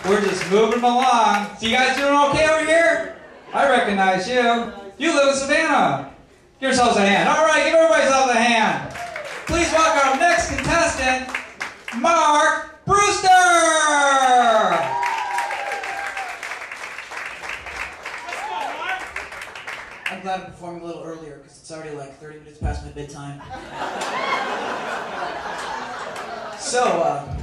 We're just moving along. So you guys doing okay over here? I recognize you. You live in Savannah. Give yourselves a hand. All right, give everybody a hand. Please welcome our next contestant, Mark Brewster. I'm glad I'm performing a little earlier because it's already like 30 minutes past my bedtime. So,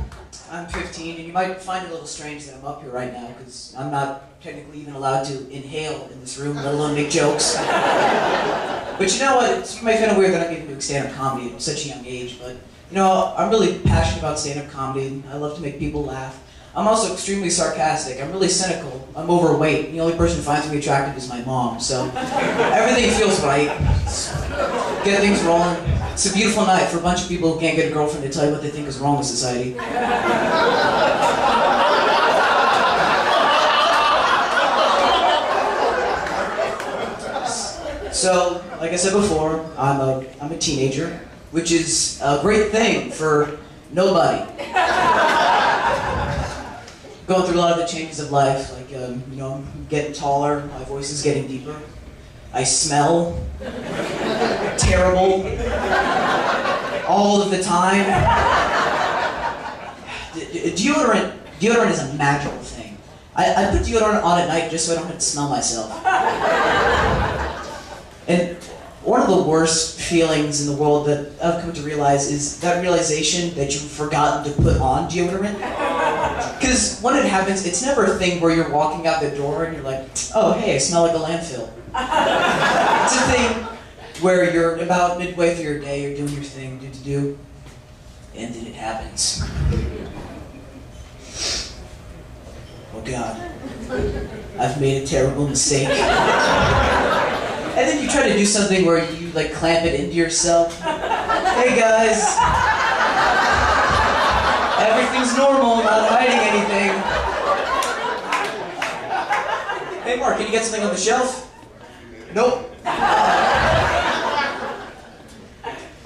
I'm 15, and you might find it a little strange that I'm up here right now because I'm not technically even allowed to inhale in this room, let alone make jokes. But you know what? You might find it weird that I'm even doing stand-up comedy at such a young age, but you know, I'm really passionate about stand-up comedy. I love to make people laugh. I'm also extremely sarcastic. I'm really cynical. I'm overweight. The only person who finds me attractive is my mom, so everything feels right. Get things rolling. It's a beautiful night for a bunch of people who can't get a girlfriend to tell you what they think is wrong with society. So, like I said before, I'm a teenager, which is a great thing for nobody. Going through a lot of the changes of life, like, you know, I'm getting taller, my voice is getting deeper. I smell terrible all of the time. Deodorant is a magical thing. I put deodorant on at night just so I don't have to smell myself. And one of the worst feelings in the world that I've come to realize is that realization that you've forgotten to put on deodorant. Because when it happens, it's never a thing where you're walking out the door and you're like, oh, hey, I smell like a landfill. It's a thing where you're about midway through your day, you're doing your thing, do, and then it happens. Oh God, I've made a terrible mistake. And then you try to do something where you like clamp it into yourself. Hey guys, everything's normal, I'm not hiding anything. Hey Mark, can you get something on the shelf? Nope.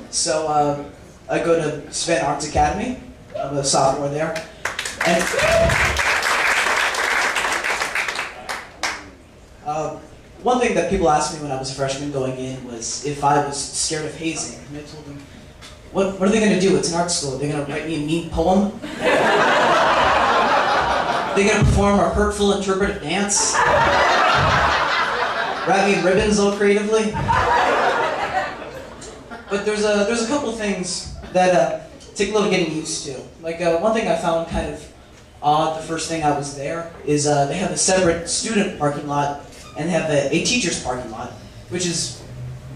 So, I go to Savannah Arts Academy. I'm a sophomore there. And one thing that people asked me when I was a freshman going in was if I was scared of hazing. And I told them, what are they going to do? It's an art school. They're going to write me a mean poem? They're going to perform a hurtful interpretive dance? Wrap me in ribbons all creatively? But there's a couple things that take a little getting used to. Like one thing I found kind of odd the first thing I was there is they have a separate student parking lot and they have a teacher's parking lot, which is,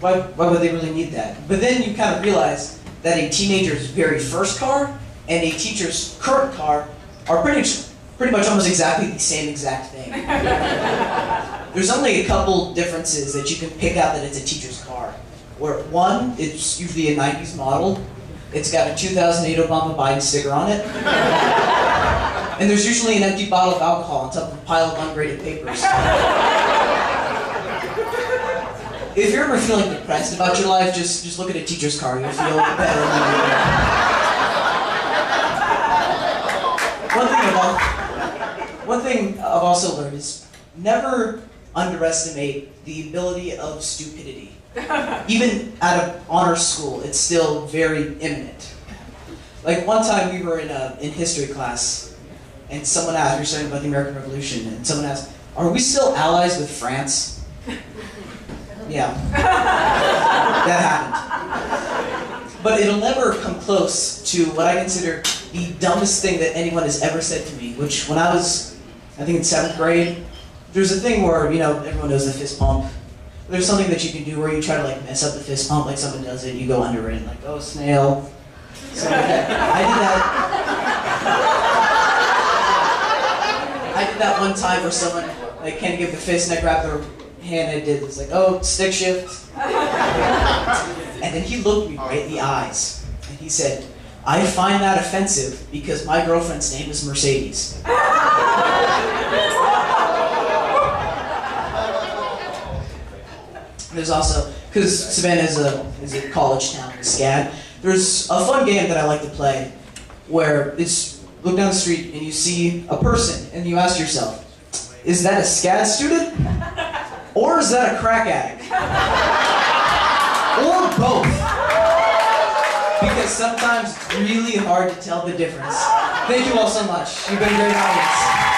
why would they really need that? But then you kind of realize that a teenager's very first car and a teacher's current car are pretty much almost exactly the same exact thing. There's only a couple differences that you can pick out that it's a teacher's car. Where one, it's usually a 90s model. It's got a 2008 Obama Biden sticker on it. And there's usually an empty bottle of alcohol on top of a pile of ungraded papers. If you're ever feeling depressed about your life, just look at a teacher's car. You'll feel better. One thing I've also learned is never underestimate the ability of stupidity. Even at an honor school, it's still very imminent. Like one time we were in history class, and someone asked, we were studying about the American Revolution, and someone asked, are we still allies with France? Yeah. That happened. But it'll never come close to what I consider the dumbest thing that anyone has ever said to me, which when I was, I think in 7th grade, there's a thing where, you know, everyone knows the fist pump. There's something that you can do where you try to like mess up the fist pump, like someone does it, you go under it, and like, oh, snail. So I did that one time where someone like can't give the fist, and I grabbed their hand and I did this, like, oh, stick shift. And then he looked me right in the eyes, and he said, I find that offensive because my girlfriend's name is Mercedes. There's also, because Savannah is a college town, SCAD, there's a fun game that I like to play where it's look down the street and you see a person and you ask yourself, is that a SCAD student? Or is that a crack addict? Or both? Because sometimes it's really hard to tell the difference. Thank you all so much. You've been a great audience.